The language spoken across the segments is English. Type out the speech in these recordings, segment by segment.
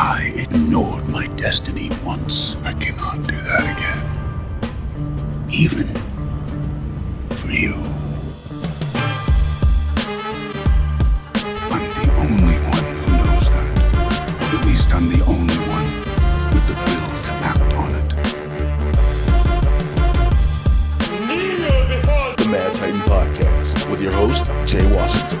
I ignored my destiny once. I cannot do that again. Even for you. I'm the only one who knows that. At least I'm the only one with the will to act on it. The Mad Titan Podcast with your host, Jay Washington.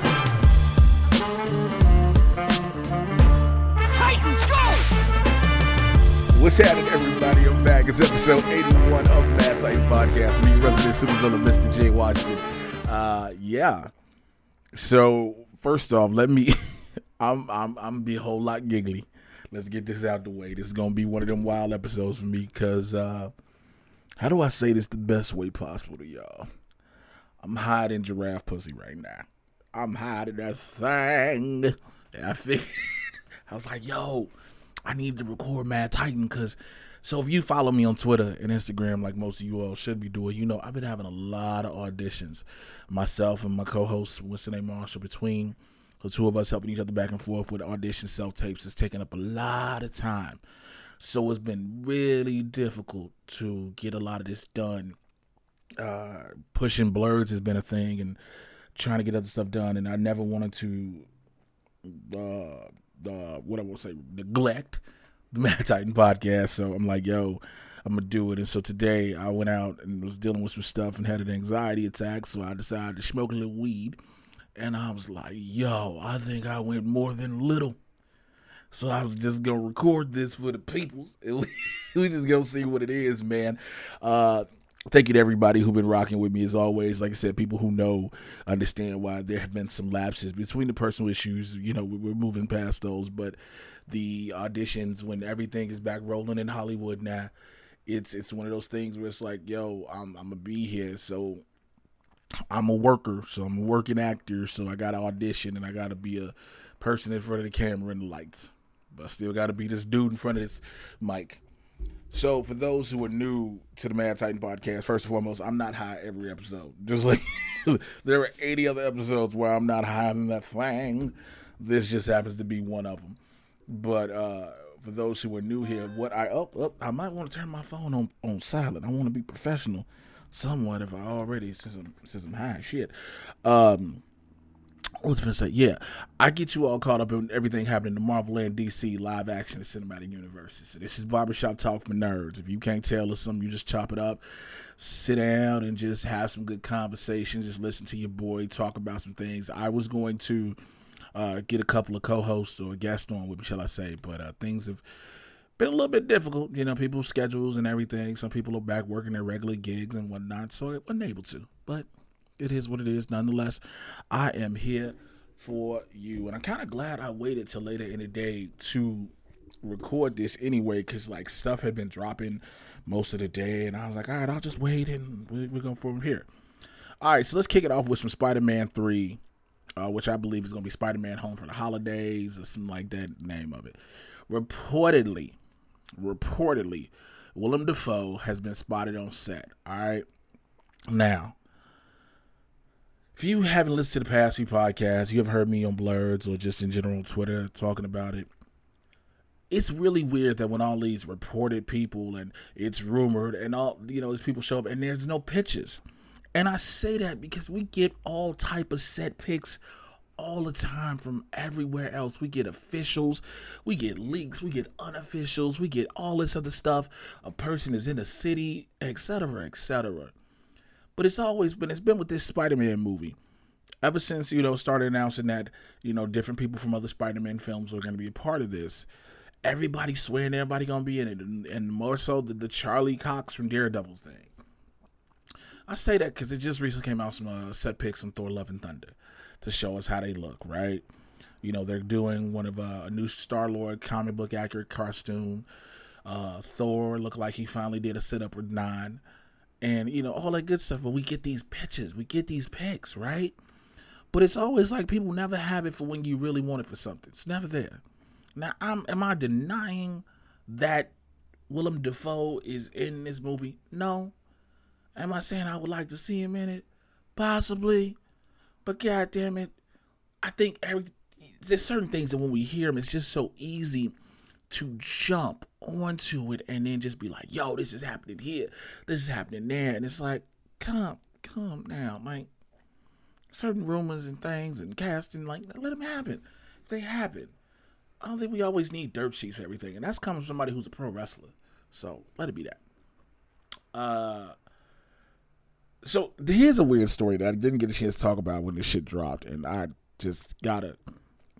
What's happening, everybody? I'm back. It's episode 81 of Mad Titan Podcast. Me, resident supervillain, Mr. Jay Washington. Yeah. So first off, I'm be a whole lot giggly. Let's get this out the way. This is gonna be one of them wild episodes for me because how do I say this the best way possible to y'all? I'm hiding giraffe pussy right now. I'm hiding that thing. And I was like, yo, I need to record Mad Titan so if you follow me on Twitter and Instagram like most of you all should be doing, you know I've been having a lot of auditions. Myself and my co-host, Winston A. Marshall, between the two of us helping each other back and forth with audition self-tapes is taking up a lot of time. So it's been really difficult to get a lot of this done. Pushing blurs has been a thing and trying to get other stuff done, and I never wanted to neglect the Mad Titan Podcast. So I'm like, yo, I'm gonna do it. And so today I went out and was dealing with some stuff and had an anxiety attack, so I decided to smoke a little weed, and I was like, yo, I think I went more than little. So I was just gonna record this for the peoples, and we just gonna see what it is, man. Thank you to everybody who's been rocking with me as always. Like I said, people who know understand why there have been some lapses between the personal issues. You know, we're moving past those, but the auditions, when everything is back rolling in Hollywood now, it's one of those things where it's like, yo, I'm gonna be here. So I'm a worker, so I'm a working actor. So I got to audition and I got to be a person in front of the camera and the lights, but I still got to be this dude in front of this mic. So for those who are new to the Mad Titan Podcast, first and foremost, I'm not high every episode. Just like there are 80 other episodes where I'm not high in that thing. This just happens to be one of them. But for those who are new here, I might want to turn my phone on silent. I want to be professional somewhat if I already, since I'm high as shit. What was I going to say? Yeah, I get you all caught up in everything happening in the Marvel and DC live action and cinematic universes. So this is Barbershop Talk for Nerds. If you can't tell us something, you just chop it up, sit down, and just have some good conversation. Just listen to your boy talk about some things. I was going to get a couple of co-hosts or guests on with me, shall I say, but things have been a little bit difficult. You know, people's schedules and everything. Some people are back working their regular gigs and whatnot, so I wasn't able to, but it is what it is. Nonetheless, I am here for you, and I'm kind of glad I waited till later in the day to record this anyway, because like stuff had been dropping most of the day, and I was like, all right, I'll just wait, and we're going from here. All right, so let's kick it off with some Spider-Man 3, which I believe is going to be Spider-Man Home for the Holidays or something like that, name of it. Reportedly, Willem Dafoe has been spotted on set. All right, now, if you haven't listened to the past few podcasts, you have heard me on Blurs or just in general on Twitter talking about it. It's really weird that when all these reported people and it's rumored and all, you know, these people show up and there's no pictures. And I say that because we get all type of set pics all the time from everywhere else. We get officials, we get leaks, we get unofficials, we get all this other stuff. A person is in a city, etc., etc. But it's been with this Spider-Man movie. Ever since, started announcing that, different people from other Spider-Man films are going to be a part of this, everybody's swearing everybody going to be in it. And more so the Charlie Cox from Daredevil thing. I say that because it just recently came out some set pics from Thor Love and Thunder to show us how they look, right? They're doing one of a new Star-Lord comic book accurate costume. Thor looked like he finally did a sit-up with 9. And, all that good stuff. But we get these pictures. We get these pics, right? But it's always like people never have it for when you really want it for something. It's never there. Now, am I denying that Willem Dafoe is in this movie? No. Am I saying I would like to see him in it? Possibly. But God damn it, I think there's certain things that when we hear them, it's just so easy to jump onto it and then just be like, yo, this is happening here, this is happening there. And it's like, calm down, man. Certain rumors and things and casting, like, let them happen. If they happen, I don't think we always need dirt sheets for everything. And that's coming from somebody who's a pro wrestler. So let it be that. So here's a weird story that I didn't get a chance to talk about when this shit dropped. And I just gotta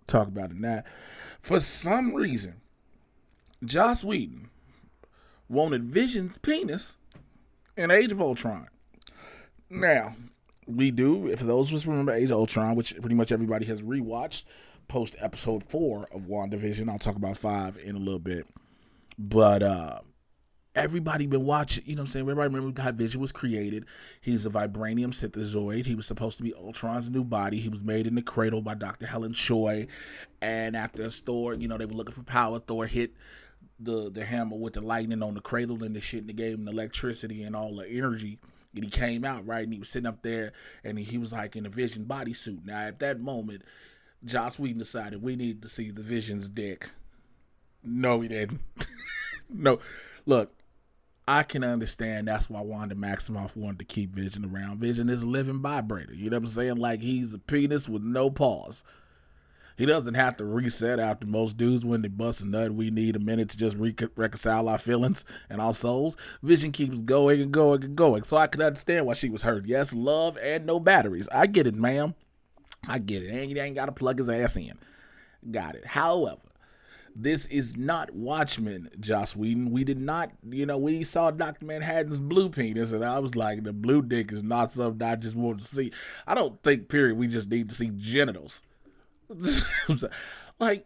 talk about it now. For some reason, Joss Whedon wanted Vision's penis in Age of Ultron. Now, we do, for those of us who remember Age of Ultron, which pretty much everybody has rewatched post episode 4 of WandaVision. I'll talk about 5 in a little bit. But everybody been watching, you know what I'm saying? Everybody remember how Vision was created. He's a vibranium synthezoid. He was supposed to be Ultron's new body. He was made in the cradle by Dr. Helen Choi. And after Thor, they were looking for power, Thor hit the hammer with the lightning on the cradle and the shit, and they gave him the electricity and all the energy. And he came out, right? And he was sitting up there, and he was like in a Vision bodysuit. Now, at that moment, Joss Whedon decided we need to see the Vision's dick. No, he didn't. No. Look, I can understand that's why Wanda Maximoff wanted to keep Vision around. Vision is a living vibrator. You know what I'm saying? Like, he's a penis with no pause. He doesn't have to reset after most dudes when they bust a nut. We need a minute to just reconcile our feelings and our souls. Vision keeps going and going and going. So I can understand why she was hurt. Yes, love and no batteries. I get it, ma'am. I get it. He ain't got to plug his ass in. Got it. However, this is not Watchmen, Joss Whedon. We did not, we saw Dr. Manhattan's blue penis, and I was like, the blue dick is not something I just want to see. I don't think, period, we just need to see genitals. Like,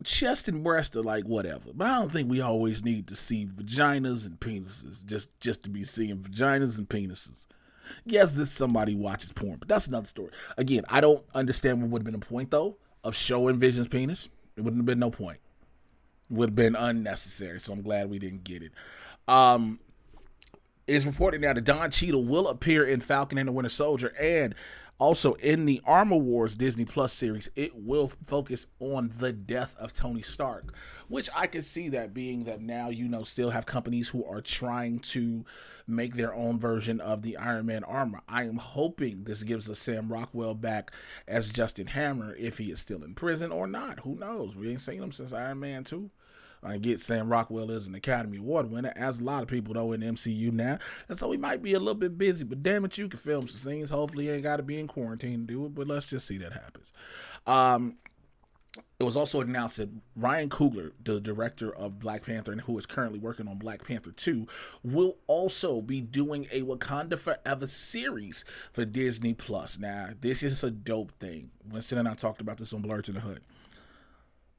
chest and breast are like whatever, but I don't think we always need to see vaginas and penises just to be seeing vaginas and penises. Yes, this somebody watches porn, but that's another story. Again, I don't understand what would have been the point, though, of showing Vision's penis. It wouldn't have been no point. It would have been unnecessary, so I'm glad we didn't get it. It's reported now that Don Cheadle will appear in Falcon and the Winter Soldier, and also in the Armor Wars Disney Plus series. It will focus on the death of Tony Stark, which I can see that being that now, still have companies who are trying to make their own version of the Iron Man armor. I am hoping this gives us Sam Rockwell back as Justin Hammer, if he is still in prison or not. Who knows? We ain't seen him since Iron Man 2. I get Sam Rockwell is an Academy Award winner, as a lot of people know in the MCU now. And so he might be a little bit busy, but damn it, you can film some scenes. Hopefully he ain't got to be in quarantine to do it, but let's just see that happens. It was also announced that Ryan Coogler, the director of Black Panther and who is currently working on Black Panther 2, will also be doing a Wakanda Forever series for Disney Plus. Now, this is a dope thing. Winston and I talked about this on Blurred in the Hood.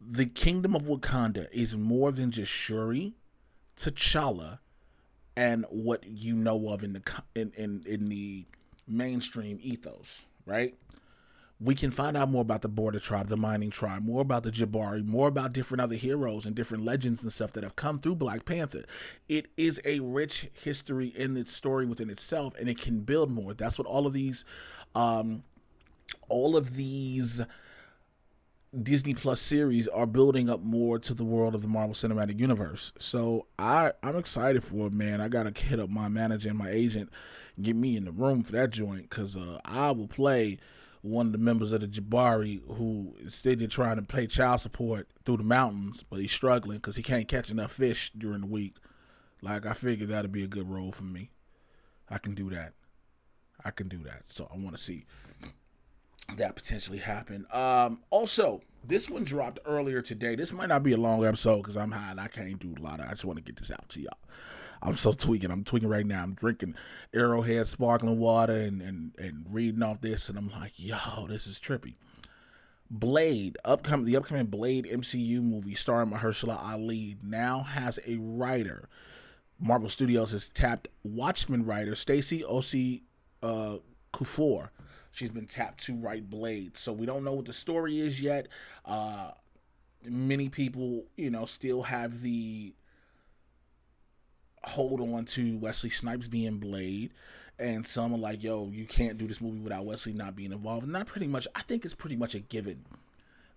The Kingdom of Wakanda is more than just Shuri, T'Challa, and what you know of in the mainstream ethos, right? We can find out more about the Border Tribe, the Mining Tribe, more about the Jabari, more about different other heroes and different legends and stuff that have come through Black Panther. It is a rich history in its story within itself, and it can build more. That's what all of these Disney Plus series are building up more to the world of the Marvel Cinematic Universe. So I'm excited for it, man. I gotta hit up my manager and my agent, get me in the room for that joint, because I will play one of the members of the Jabari who is still trying to pay child support through the mountains, but he's struggling because he can't catch enough fish during the week. Like, I figured that'd be a good role for me. I can do that. So I want to see that potentially happen. Also, this one dropped earlier today. This might not be a long episode because I'm high and I can't do a lot. I just want to get this out to y'all. I'm so tweaking. I'm tweaking right now. I'm drinking Arrowhead sparkling water and reading off this, and I'm like, yo, this is trippy. Blade, the upcoming Blade MCU movie starring Mahershala Ali now has a writer. Marvel Studios has tapped Watchmen writer Stacey Ossie Kufor. She's been tapped to write Blade. So we don't know what the story is yet. Many people, still have the hold on to Wesley Snipes being Blade, and some are like, yo, you can't do this movie without Wesley not being involved. And I think it's pretty much a given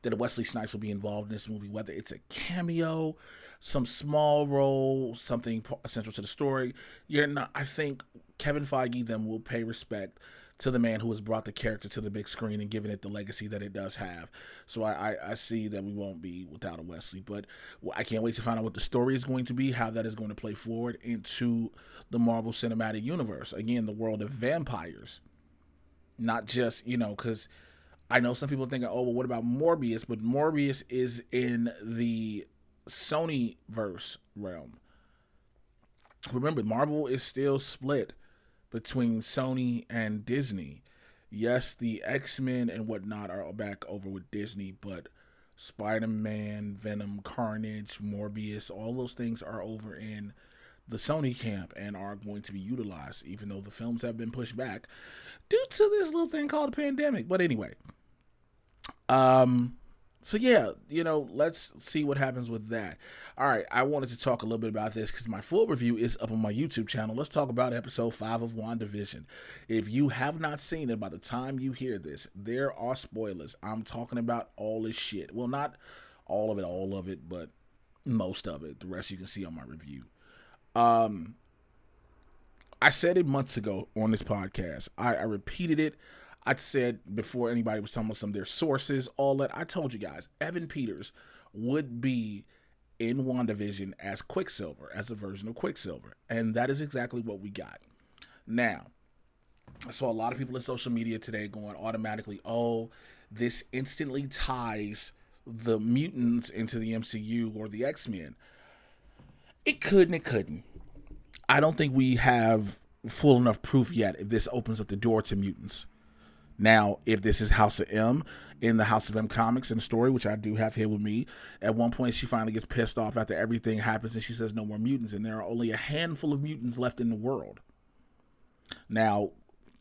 that Wesley Snipes will be involved in this movie, whether it's a cameo, some small role, something essential to the story. I think Kevin Feige then will pay respect to the man who has brought the character to the big screen and given it the legacy that it does have. So I see that we won't be without a Wesley, but I can't wait to find out what the story is going to be, how that is going to play forward into the Marvel Cinematic Universe. Again, the world of vampires. Not just, because I know some people are thinking, oh, well, what about Morbius? But Morbius is in the Sony-verse realm. Remember, Marvel is still split between Sony and Disney. Yes, the X-Men and whatnot are back over with Disney, but Spider-Man, Venom, Carnage, Morbius, all those things are over in the Sony camp and are going to be utilized, even though the films have been pushed back due to this little thing called a pandemic. But anyway, so yeah, let's see what happens with that. All right, I wanted to talk a little bit about this because my full review is up on my YouTube channel. Let's talk about episode 5 of WandaVision. If you have not seen it, by the time you hear this, there are spoilers. I'm talking about all this shit. Well, not all of it, but most of it. The rest you can see on my review. I said it months ago on this podcast. I repeated it. I said before anybody was talking about some of their sources, all that. I told you guys, Evan Peters would be in WandaVision as Quicksilver, as a version of Quicksilver. And that is exactly what we got. Now, I saw a lot of people in social media today going automatically, oh, this instantly ties the mutants into the MCU or the X-Men. It could and it couldn't. I don't think we have full enough proof yet if this opens up the door to mutants. Now, if this is House of M in the House of M comics and story, which I do have here with me, at one point she finally gets pissed off after everything happens and she says no more mutants, and there are only a handful of mutants left in the world. Now,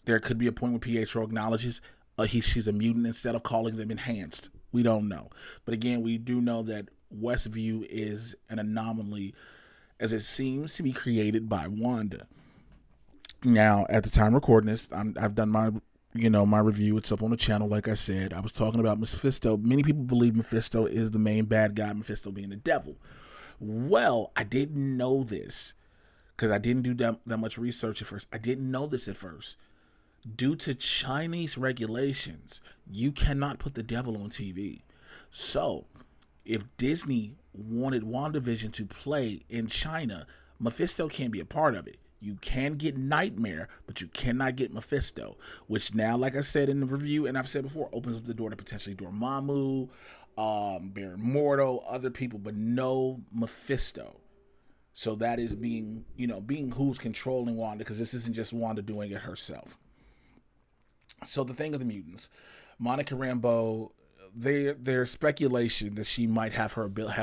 there could be a point where Pietro acknowledges she's a mutant instead of calling them enhanced. We don't know. But again, we do know that Westview is an anomaly as it seems to be created by Wanda. Now, at the time of recording this, I've done my review. It's up on the channel. Like I said, I was talking about Mephisto. Many people believe Mephisto is the main bad guy, Mephisto being the devil. Well, I didn't know this because I didn't do that much research at first. I didn't know this at first. Due to Chinese regulations, you cannot put the devil on TV. So, if Disney wanted WandaVision to play in China, Mephisto can't be a part of it. You can get Nightmare, but you cannot get Mephisto, which now, like I said in the review, and I've said before, opens up the door to potentially Dormammu, Baron Mordo, other people, but no Mephisto. So that is being who's controlling Wanda, because this isn't just Wanda doing it herself. So the thing of the mutants, Monica Rambeau, there's speculation that she might have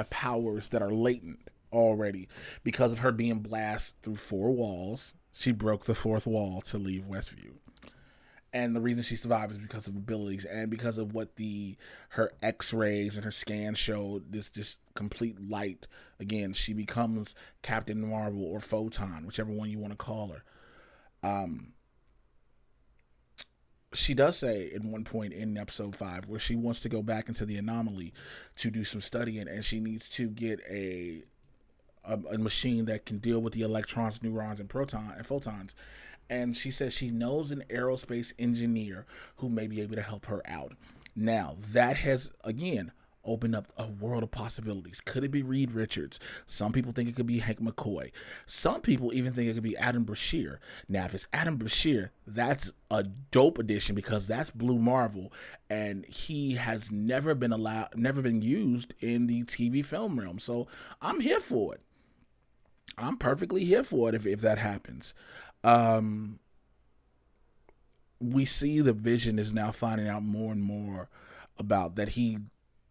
powers that are latent already because of her being blasted through 4 walls. She broke the 4th wall to leave Westview. And the reason she survived is because of abilities and because of what her x-rays and her scans showed, this just complete light. Again, she becomes Captain Marvel or Photon, whichever one you want to call her. She does say at one point in episode 5 where she wants to go back into the anomaly to do some studying, and she needs to get a machine that can deal with the electrons, neurons, and photons. And she says she knows an aerospace engineer who may be able to help her out. Now, that has, again, opened up a world of possibilities. Could it be Reed Richards? Some people think it could be Hank McCoy. Some people even think it could be Adam Brashear. Now, if it's Adam Brashear, that's a dope addition because that's Blue Marvel, and he has never been used in the TV film realm. So I'm here for it. I'm perfectly here for it if that happens. We see the Vision is now finding out more and more about that. He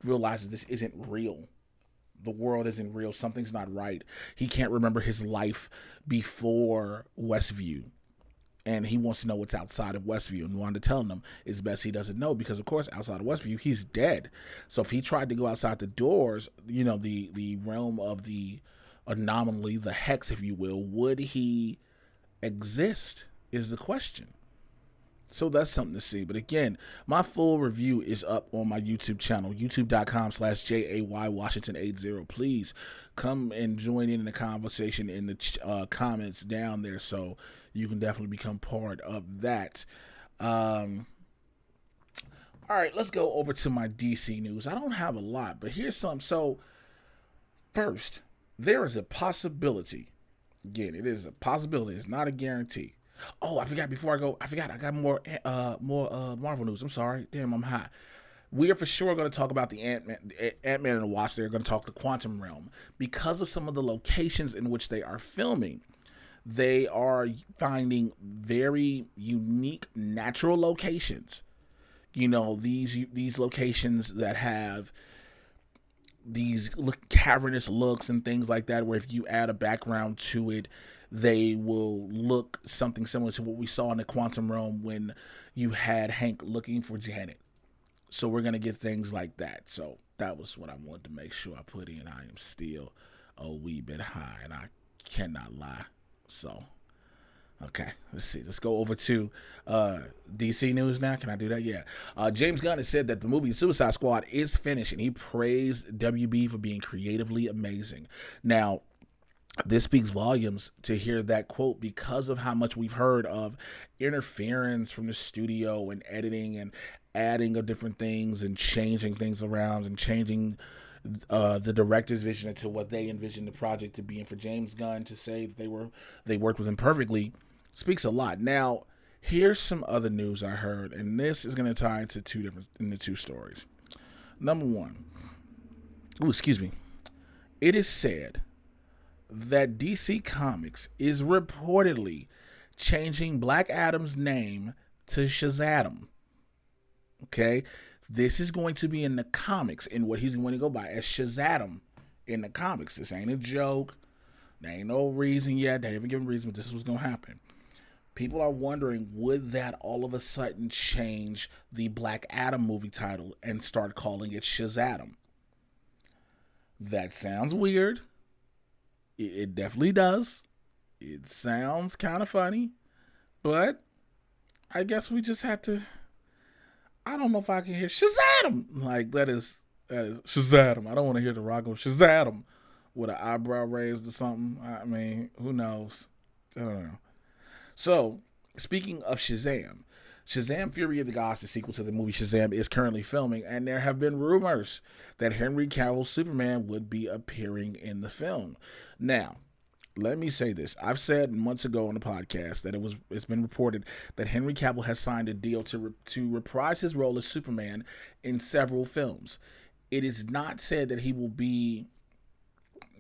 realizes this isn't real. The world isn't real. Something's not right. He can't remember his life before Westview. And he wants to know what's outside of Westview. And Wanda telling him it's best he doesn't know because, of course, outside of Westview, he's dead. So if he tried to go outside the doors, the realm of the anomaly, the hex, if you will, would he exist is the question. So that's something to see. But again, my full review is up on my YouTube channel, youtube.com/JAY Washington 80. Please come and join in the conversation in the comments down there, so you can definitely become part of that. All right, let's go over to my DC news. I don't have a lot, but here's some. So first, there is a possibility. Again, it is a possibility. It's not a guarantee. Oh, I forgot. Before I go, I got more Marvel news. I'm sorry. Damn, I'm hot. We are for sure going to talk about the Ant-Man and the Wasp. They're going to talk the quantum realm because of some of the locations in which they are filming. They are finding very unique natural locations. You know, these locations that have these cavernous looks and things like that, where if you add a background to it, they will look something similar to what we saw in the quantum realm when you had Hank looking for Janet. So we're going to get things like that. So that was what I wanted to make sure I put in. I am still a wee bit high, and I cannot lie. So, okay, let's see. Let's go over to DC news now. Can I do that? Yeah. James Gunn has said that the movie Suicide Squad is finished, and he praised WB for being creatively amazing. Now, this speaks volumes to hear that quote because of how much we've heard of interference from the studio and editing and adding of different things and changing things around and changing the director's vision into what they envisioned the project to be. And for James Gunn to say that they worked with him perfectly speaks a lot. Now, here's some other news I heard, and this is going to tie into two stories. Number one, it is said that DC Comics is reportedly changing Black Adam's name to Shazam. Okay, this is going to be in the comics, in what he's going to go by as Shazam in the comics. This ain't a joke. There ain't no reason yet. They haven't given reason, but this is what's going to happen. People are wondering, would that all of a sudden change the Black Adam movie title and start calling it Shazam? That sounds weird. It definitely does. It sounds kind of funny, but I guess we just had to. I don't know if I can hear Shazam. Like that is Shazam. I don't want to hear The Rock go Shazam with an eyebrow raised or something. I mean, who knows? I don't know. So, speaking of Shazam, Fury of the Gods, the sequel to the movie Shazam, is currently filming, and there have been rumors that Henry Cavill's Superman would be appearing in the film. Now, let me say this. I've said months ago on the podcast that it's been reported that Henry Cavill has signed a deal to reprise his role as Superman in several films. It is not said that he will be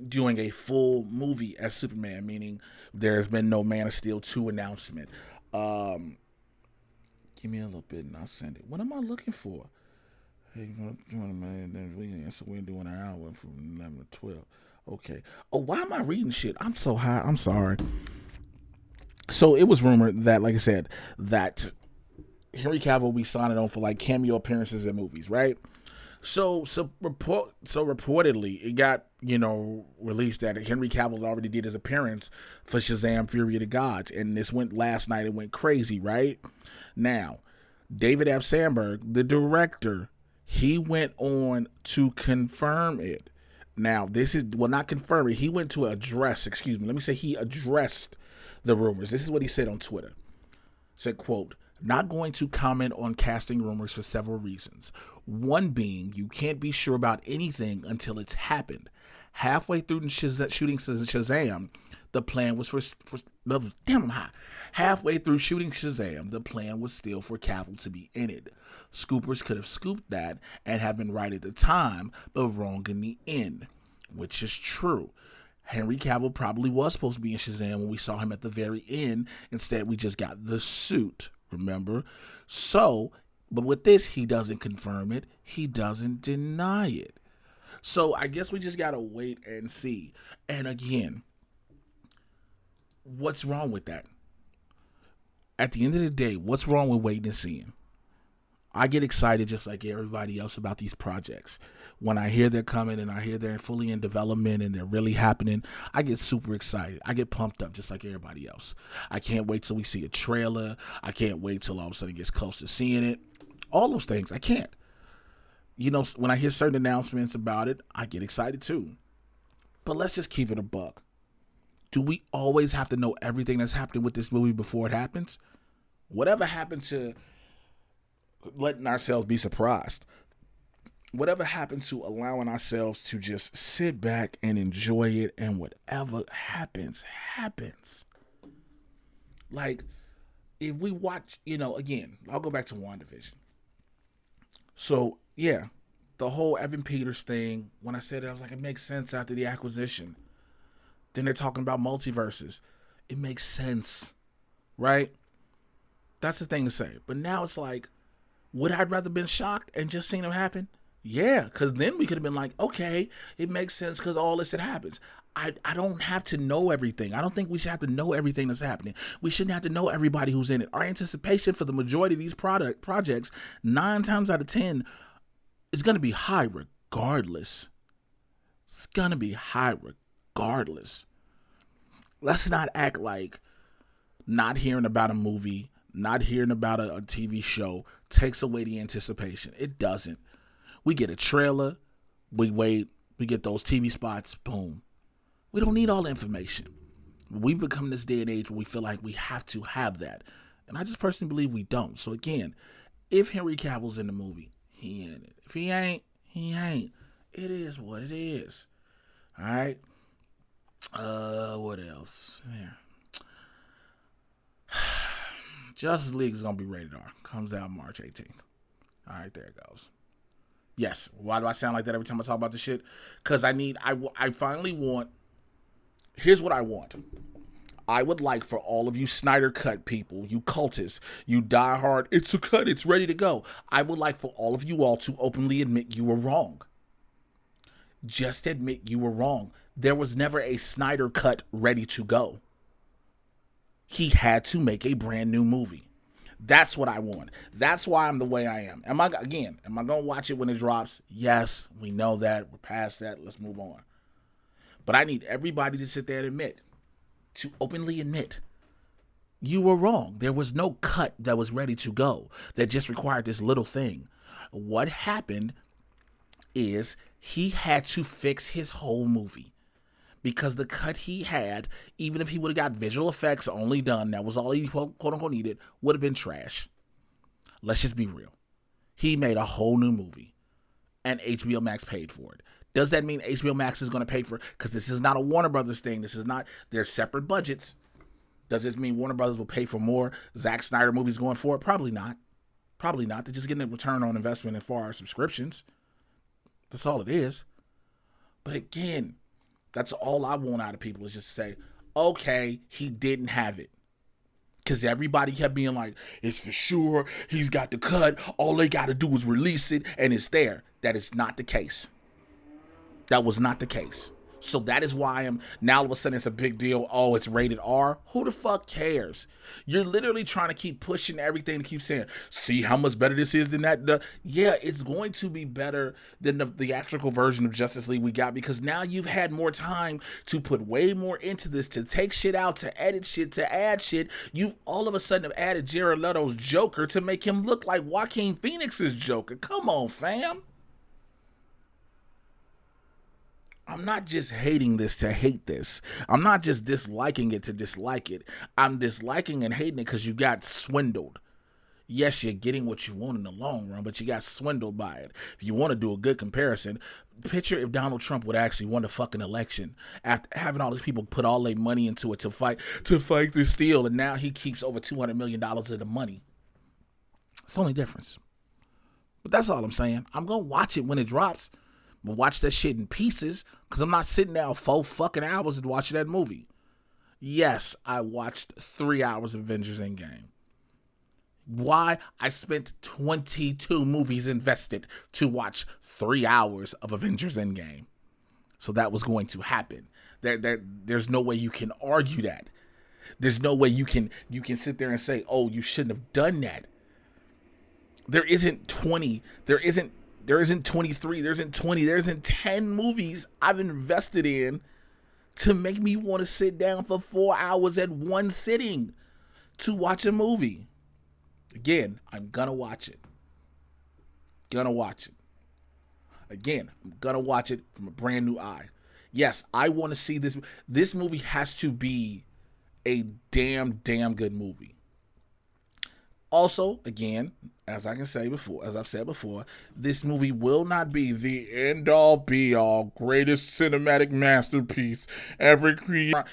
doing a full movie as Superman, meaning there's been no Man of Steel 2 announcement. Give me a little bit and I'll send it. What am I looking for? Hey, we're doing an hour from 11 to 12. Okay. Oh, why am I reading shit? I'm so high. I'm sorry. So it was rumored that, like I said, that Henry Cavill will be signing on for like cameo appearances in movies, right? So reportedly, it got, released that Henry Cavill already did his appearance for Shazam! Fury of the Gods, and this went last night. It went crazy, right? Now, David F. Sandberg, the director, he went on to confirm it. Now, not confirm it. He went to address, he addressed the rumors. This is what he said on Twitter. Said, quote, "Not going to comment on casting rumors for several reasons. One being, you can't be sure about anything until it's happened. Halfway through shooting Shazam, the plan was Halfway through shooting Shazam, the plan was still for Cavill to be in it. Scoopers could have scooped that and have been right at the time, but wrong in the end," which is true. Henry Cavill probably was supposed to be in Shazam when we saw him at the very end. Instead, we just got the suit, remember? So, but with this, he doesn't confirm it. He doesn't deny it. So I guess we just got to wait and see. And again, what's wrong with that? At the end of the day, what's wrong with waiting and seeing? I get excited just like everybody else about these projects. when I hear they're coming and I hear they're fully in development and they're really happening, I get super excited. I get pumped up just like everybody else. I can't wait till we see a trailer. I can't wait till all of a sudden it gets close to seeing it. All those things, I can't. You know, when I hear certain announcements about it, I get excited too. But let's just keep it a buck. Do we always have to know everything that's happening with this movie before it happens? Whatever happened to letting ourselves be surprised? Whatever happened to allowing ourselves to just sit back and enjoy it, and whatever happens, happens. Like, if we watch, you know, again, I'll go back to WandaVision. So, yeah, the whole Evan Peters thing, when I said it, I was like, it makes sense after the acquisition. Then they're talking about multiverses. It makes sense, right? That's the thing to say. But now it's like, would I rather been shocked and just seen them happen? Yeah, because then we could have been like, okay, it makes sense because all this that happens. I don't have to know everything. I don't think we should have to know everything that's happening. We shouldn't have to know everybody who's in it. Our anticipation for the majority of these projects, 9 times out of 10, is going to be high regardless. It's going to be high regardless. Let's not act like not hearing about a movie, not hearing about a TV show takes away the anticipation. It doesn't. We get a trailer, we wait, we get those TV spots, boom. We don't need all the information. We've become this day and age where we feel like we have to have that. And I just personally believe we don't. So again, if Henry Cavill's in the movie, he in it. If he ain't, he ain't. It is what it is. All right. What else? Yeah. Justice League is going to be rated R. Comes out March 18th. All right, there it goes. Yes. Why do I sound like that every time I talk about this shit? Because I finally want, here's what I want. I would like for all of you Snyder Cut people, you cultists, you diehard, it's a cut, it's ready to go. I would like for all of you all to openly admit you were wrong. Just admit you were wrong. There was never a Snyder Cut ready to go. He had to make a brand new movie. That's what I want. That's why I'm the way I am. Am I going to watch it when it drops? Yes, we know that. We're past that. Let's move on. But I need everybody to sit there and admit, to openly admit, you were wrong. There was no cut that was ready to go that just required this little thing. What happened is he had to fix his whole movie. Because the cut he had, even if he would have got visual effects only done, that was all he quote unquote needed, would have been trash. Let's just be real. He made a whole new movie. And HBO Max paid for it. Does that mean HBO Max is going to pay for it? Because this is not a Warner Brothers thing. This is not, they're separate budgets. Does this mean Warner Brothers will pay for more Zack Snyder movies going forward? Probably not. Probably not. They're just getting a return on investment as far as subscriptions. That's all it is. But again, that's all I want out of people is just say, okay, he didn't have it. Because everybody kept being like, it's for sure, he's got the cut, all they got to do is release it, and it's there. That is not the case. That was not the case. So that is why I'm, now all of a sudden it's a big deal. Oh, it's rated R. Who the fuck cares? You're literally trying to keep pushing everything to keep saying, see how much better this is than that. Yeah, it's going to be better than the theatrical version of Justice League we got, because now you've had more time to put way more into this, to take shit out, to edit shit, to add shit. You all of a sudden have added Jared Leto's Joker to make him look like Joaquin Phoenix's Joker. Come on, fam. I'm not just hating this to hate this. I'm not just disliking it to dislike it. I'm disliking and hating it because you got swindled. Yes, you're getting what you want in the long run, but you got swindled by it. If you want to do a good comparison, picture if Donald Trump would actually won the fucking election after having all these people put all their money into it to fight this steal, and now he keeps over $200 million of the money. It's the only difference. But that's all I'm saying. I'm going to watch it when it drops. But watch that shit in pieces, because I'm not sitting there 4 fucking hours and watching that movie. Yes, I watched 3 hours of Avengers Endgame. Why? I spent 22 movies invested to watch 3 hours of Avengers Endgame. So that was going to happen. There's no way you can argue that. There's no way you can sit there and say, oh, you shouldn't have done that. There isn't There isn't 23, there isn't 20, there isn't 10 movies I've invested in to make me want to sit down for 4 hours at one sitting to watch a movie. Again, I'm gonna watch it. Again, I'm gonna watch it from a brand new eye. Yes, I want to see this. This movie has to be a damn good movie. Also, again, as I've said before, this movie will not be the end-all, be-all, greatest cinematic masterpiece ever created.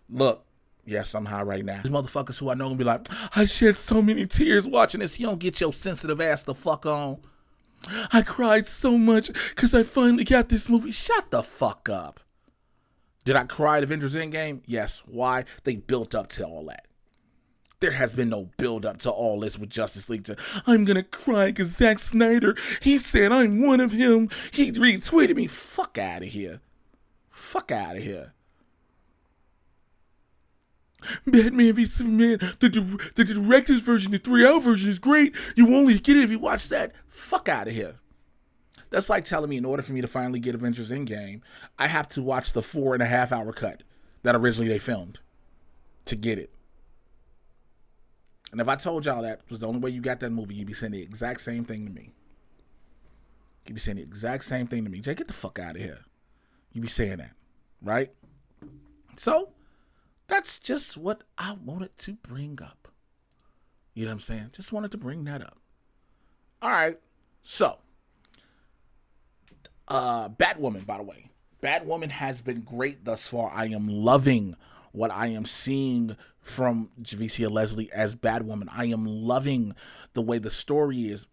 Look, yes, I'm high right now. These motherfuckers who I know gonna be like, I shed so many tears watching this. You don't get your sensitive ass the fuck on. I cried so much because I finally got this movie. Shut the fuck up. Did I cry at Avengers Endgame? Yes. Why? They built up to all that. There has been no build up to all this with Justice League. I'm gonna cry because Zack Snyder, he said I'm one of him. He retweeted me. Fuck out of here. Batman v Superman, the director's version, the 3-hour version is great. You only get it if you watch that. Fuck out of here. That's like telling me in order for me to finally get Avengers Endgame, I have to watch the 4.5-hour cut that originally they filmed to get it. And if I told y'all that was the only way you got that movie, you'd be saying the exact same thing to me. Jay, get the fuck out of here. You'd be saying that, right? So, that's just what I wanted to bring up. You know what I'm saying? Just wanted to bring that up. All right. So, Batwoman, by the way. Batwoman has been great thus far. I am loving what I am seeing from Javicia Leslie as Batwoman. I am loving the way the story is,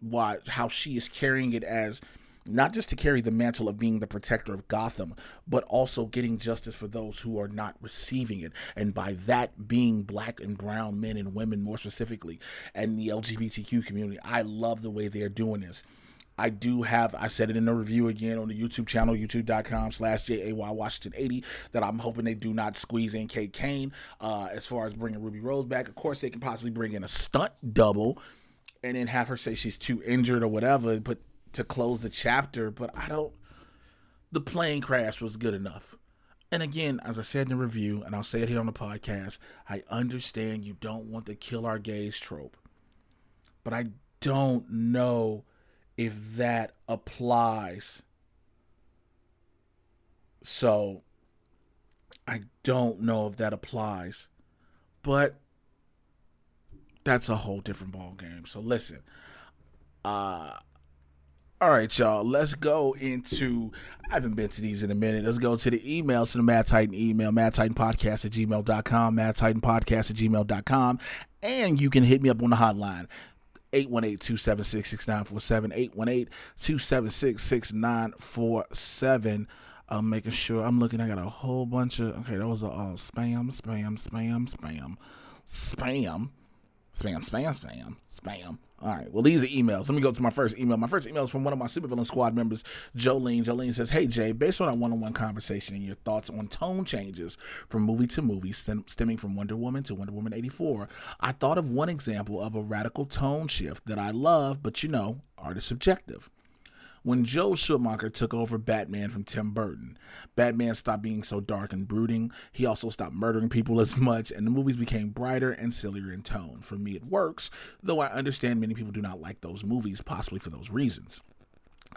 how she is carrying it as not just to carry the mantle of being the protector of Gotham, but also getting justice for those who are not receiving it. And by that being black and brown men and women more specifically, and the LGBTQ community. I love the way they're doing this. I said it in the review again on the YouTube channel, youtube.com/JAYWashington80, that I'm hoping they do not squeeze in Kate Kane as far as bringing Ruby Rose back. Of course, they can possibly bring in a stunt double and then have her say she's too injured or whatever, but to close the chapter. But the plane crash was good enough. And again, as I said in the review, and I'll say it here on the podcast, I understand you don't want the kill our gays trope, but I don't know if that applies. So, I don't know if that applies. But that's a whole different ball game. So listen. All right, y'all. Let's go into, I haven't been to these in a minute. Let's go to the emails, to the Mad Titan email, madtitanpodcast@gmail.com, madtitanpodcast@gmail.com. And you can hit me up on the hotline. 818-276-6947, 818-276-6947. I'm making sure I'm looking. I got a whole bunch of, okay, those are all spam. All right, well, these are emails. Let me go to my first email. My first email is from one of my Supervillain Squad members, Jolene. Jolene says, hey, Jay, based on our one-on-one conversation and your thoughts on tone changes from movie to movie stemming from Wonder Woman to Wonder Woman 84, I thought of one example of a radical tone shift that I love, but art is subjective. When Joel Schumacher took over Batman from Tim Burton, Batman stopped being so dark and brooding. He also stopped murdering people as much, and the movies became brighter and sillier in tone. For me, it works, though I understand many people do not like those movies, possibly for those reasons.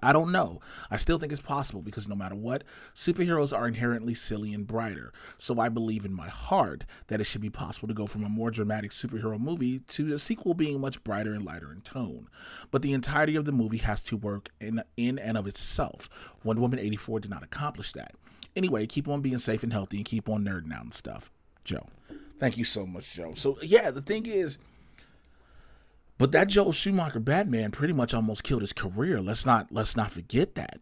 I don't know. I still think it's possible because no matter what, superheroes are inherently silly and brighter. So I believe in my heart that it should be possible to go from a more dramatic superhero movie to a sequel being much brighter and lighter in tone. But the entirety of the movie has to work in and of itself. Wonder Woman 84 did not accomplish that. Anyway, keep on being safe and healthy and keep on nerding out and stuff. Joe. Thank you so much, Joe. So yeah, the thing is, but that Joel Schumacher Batman pretty much almost killed his career. Let's not forget that.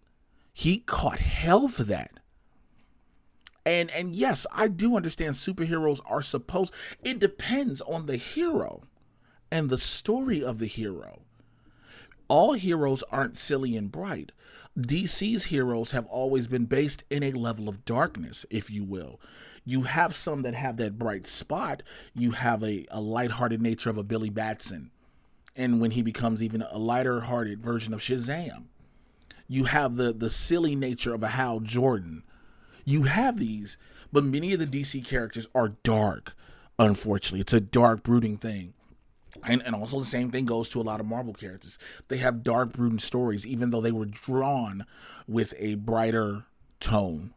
He caught hell for that. And yes, I do understand superheroes are supposed, it depends on the hero and the story of the hero. All heroes aren't silly and bright. DC's heroes have always been based in a level of darkness, if you will. You have some that have that bright spot. You have a lighthearted nature of a Billy Batson. And when he becomes even a lighter-hearted version of Shazam. You have the silly nature of a Hal Jordan. You have these, but many of the DC characters are dark. Unfortunately, it's a dark, brooding thing. And also the same thing goes to a lot of Marvel characters. They have dark, brooding stories, even though they were drawn with a brighter tone.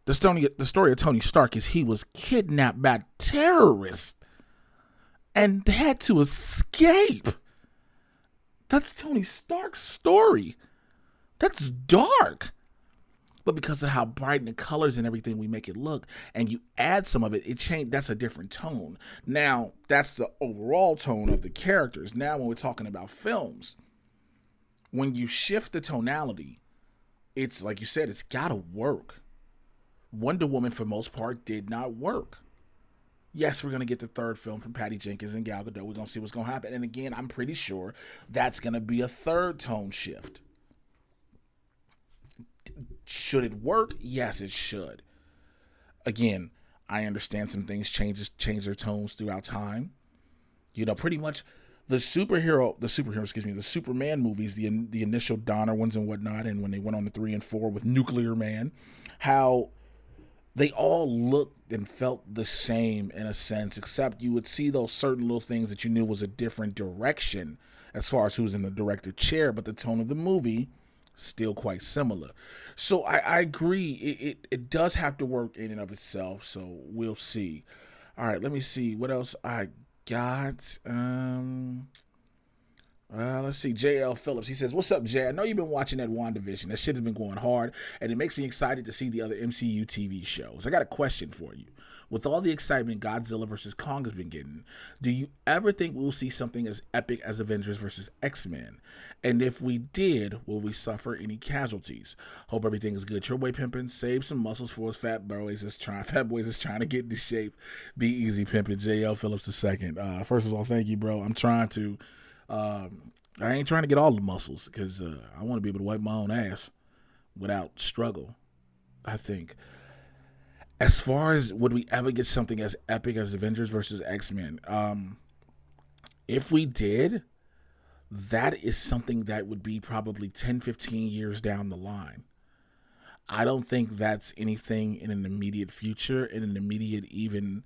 The story of Tony Stark is he was kidnapped by terrorists and had to escape. That's Tony Stark's story. That's dark. But because of how bright and the colors and everything we make it look, and you add some of it, it changed. That's a different tone. Now, that's the overall tone of the characters. Now, when we're talking about films, when you shift the tonality, it's like you said, it's got to work. Wonder Woman, for most part, did not work. Yes, we're going to get the third film from Patty Jenkins and Gal Gadot. We're going to see what's going to happen. And again, I'm pretty sure that's going to be a third tone shift. Should it work? Yes, it should. Again, I understand some things change their tones throughout time. You know, pretty much the Superman movies, the initial Donner ones and whatnot, and when they went on to 3 and 4 with Nuclear Man, how they all looked and felt the same in a sense, except you would see those certain little things that you knew was a different direction as far as who's in the director chair, but the tone of the movie still quite similar. So I agree. It does have to work in and of itself. So we'll see. All right, let me see what else I got. Let's see. JL Phillips. He says, "What's up, Jay? I know you've been watching that WandaVision. That shit has been going hard, and it makes me excited to see the other MCU TV shows. I got a question for you. With all the excitement Godzilla vs. Kong has been getting, do you ever think we'll see something as epic as Avengers vs. X-Men? And if we did, will we suffer any casualties? Hope everything is good. Your boy Pimpin'. Save some muscles for his fat boys is trying to get into shape. Be easy, Pimpin'. JL Phillips II. First of all, thank you, bro. I'm trying to. I ain't trying to get all the muscles because I want to be able to wipe my own ass without struggle, I think. As far as would we ever get something as epic as Avengers versus X-Men, if we did, that is something that would be probably 10, 15 years down the line. I don't think that's anything in an immediate future, in an immediate even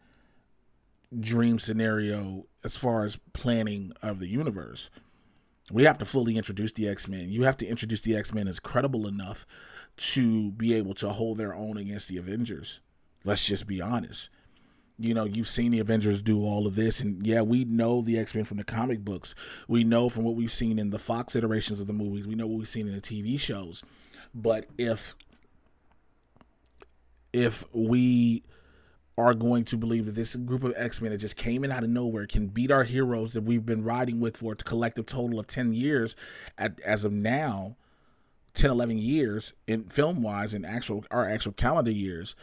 dream scenario as far as planning of the universe. We have to fully introduce the X-Men. You have to introduce the X-Men as credible enough to be able to hold their own against the Avengers. Let's just be honest. You know, you've seen the Avengers do all of this, and yeah, we know the X-Men from the comic books. We know from what we've seen in the Fox iterations of the movies. We know what we've seen in the TV shows. But if we are going to believe that this group of X-Men that just came in out of nowhere can beat our heroes that we've been riding with for a collective total of 10 years as of now, 10, 11 years in film-wise and our actual calendar years,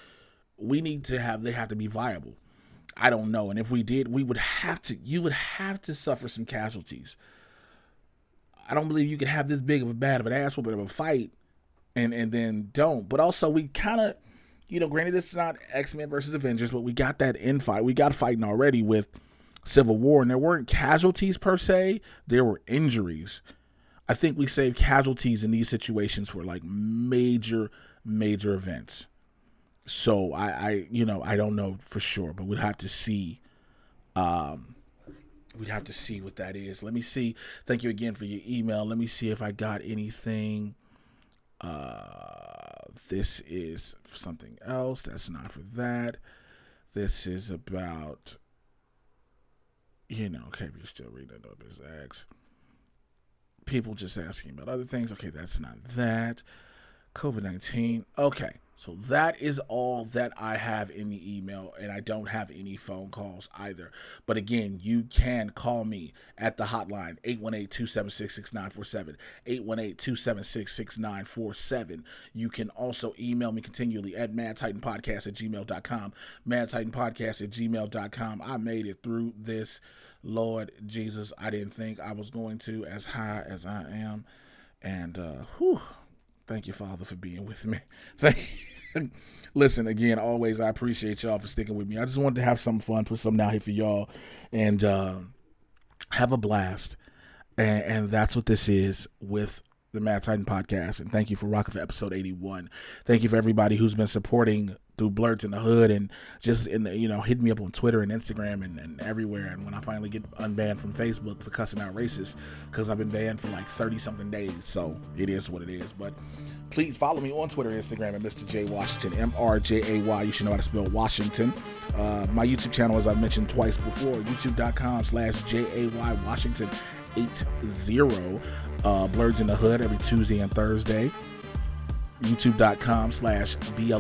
they have to be viable. I don't know. And if we did, you would have to suffer some casualties. I don't believe you could have this big of an ass whooping of a fight and then don't. But also we kind of, granted this is not X-Men versus Avengers, but we got that infight. We got fighting already with Civil War, and there weren't casualties per se. There were injuries. I think we save casualties in these situations for like major events. So I don't know for sure, but we'd have to see. We'd have to see what that is. Let me see. Thank you again for your email. Let me see if I got anything. This is something else. That's not for that. This is about, okay, you're still reading it up as X. People just asking about other things. Okay, that's not that. COVID-19. Okay, so that is all that I have in the email, and I don't have any phone calls either. But again, you can call me at the hotline, 818-276-6947, 818-276-6947. You can also email me continually at madtitanpodcast@gmail.com, madtitanpodcast@gmail.com. I made it through this. Lord Jesus, I didn't think I was going to as high as I am. And, thank you, Father, for being with me. Thank you. Listen, again, always, I appreciate y'all for sticking with me. I just wanted to have some fun, put something out here for y'all, and have a blast. And that's what this is with the Mad Titan podcast, and thank you for rocking for episode 81. Thank you for everybody who's been supporting through Blurts in the Hood and just hitting me up on Twitter and Instagram and everywhere. And when I finally get unbanned from Facebook for cussing out racists, because I've been banned for like 30 something days, so it is what it is. But please follow me on Twitter and Instagram at Mr. J Washington, MRJAY. You should know how to spell Washington. My YouTube channel, as I mentioned twice before, youtube.com/JAY Washington 80. Blurts in the Hood every Tuesday and Thursday. youtube.com/BLERDS, the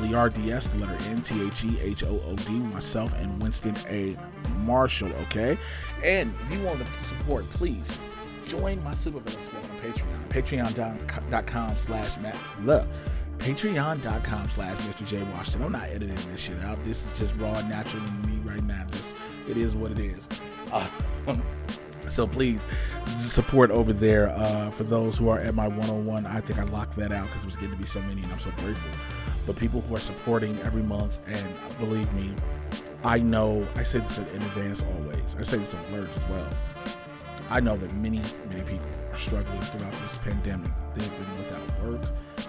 letter NTHEHOOD, myself and Winston A. Marshall, okay? And if you want to support, please join my supervillain squad on Patreon. Patreon.com/Mr. J Washington. I'm not editing this shit out. This is just raw and natural in me right now. It is what it is. So please support over there. For those who are at my one-on-one, I think I locked that out because it was getting to be so many, and I'm so grateful. But people who are supporting every month, and believe me, I know, I say this in advance always. I say this on Blurts as well. I know that many, many people are struggling throughout this pandemic. They've been without work.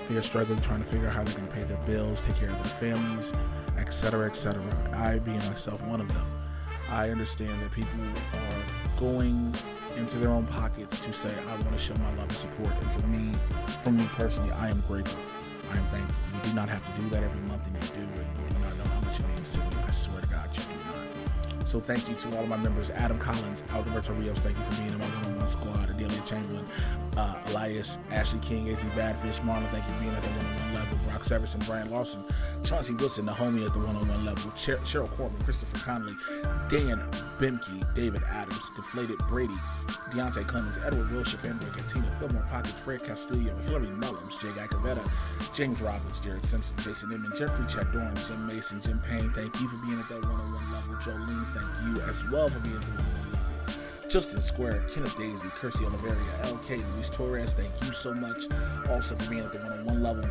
They are struggling trying to figure out how they're going to pay their bills, take care of their families, etc., etc. I, being myself, one of them. I understand that people are going into their own pockets to say, I want to show my love and support. And for me personally, I am grateful. I am thankful. You do not have to do that every month, and you do, and you do not know how much it means to me. I swear to God, you do not. So thank you to all of my members. Adam Collins, Alberto Rios, thank you for being in my one-on-one squad. Adelia Chamberlain, Elias, Ashley King, AZ Badfish, Marlon, thank you for being at the one-on-one level. Brock Severson, Brian Lawson, Chauncey Woodson, the homie at the one-on-one level. Cheryl Corbin, Christopher Conley, Dan Bimke, David Adams, Deflated Brady, Deontay Clemens, Edward Wilshire, Fanboy Cantina, Fillmore Pockets, Fred Castillo, Hillary Mullins, Jay Guy Cavetta, James Robbins, Jared Simpson, Jason Inman, Jeffrey Chad Dorn, Jim Mason, Jim Payne, thank you for being at that one-on-one level. Jolene, thank you as well for being at the one-on-one level. Justin Square, Kenneth Daisy, Kirsty Oliveria, LK, Luis Torres, thank you so much also for being at the one-on-one level.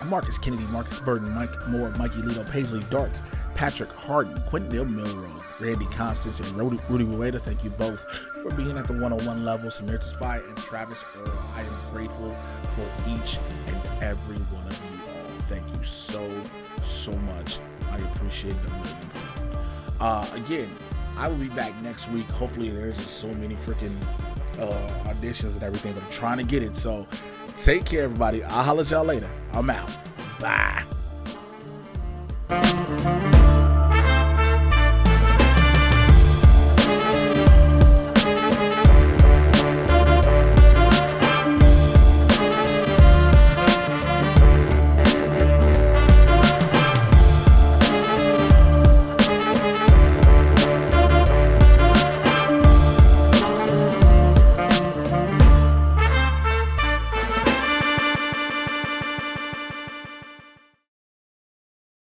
Marcus Kennedy, Marcus Burton, Mike Moore, Mikey Lito, Paisley Darts, Patrick Harden, Quentin Milrow, Randy Constance, and Rudy Rueda, thank you both for being at the one-on-one level. Samir Tesfaye and Travis Earl, I am grateful for each and every one of you all. Thank you so much. I appreciate it a million. Again, I will be back next week. Hopefully there's so many freaking auditions and everything, but I'm trying to get it. So take care, everybody. I'll holler at y'all later. I'm out. Bye.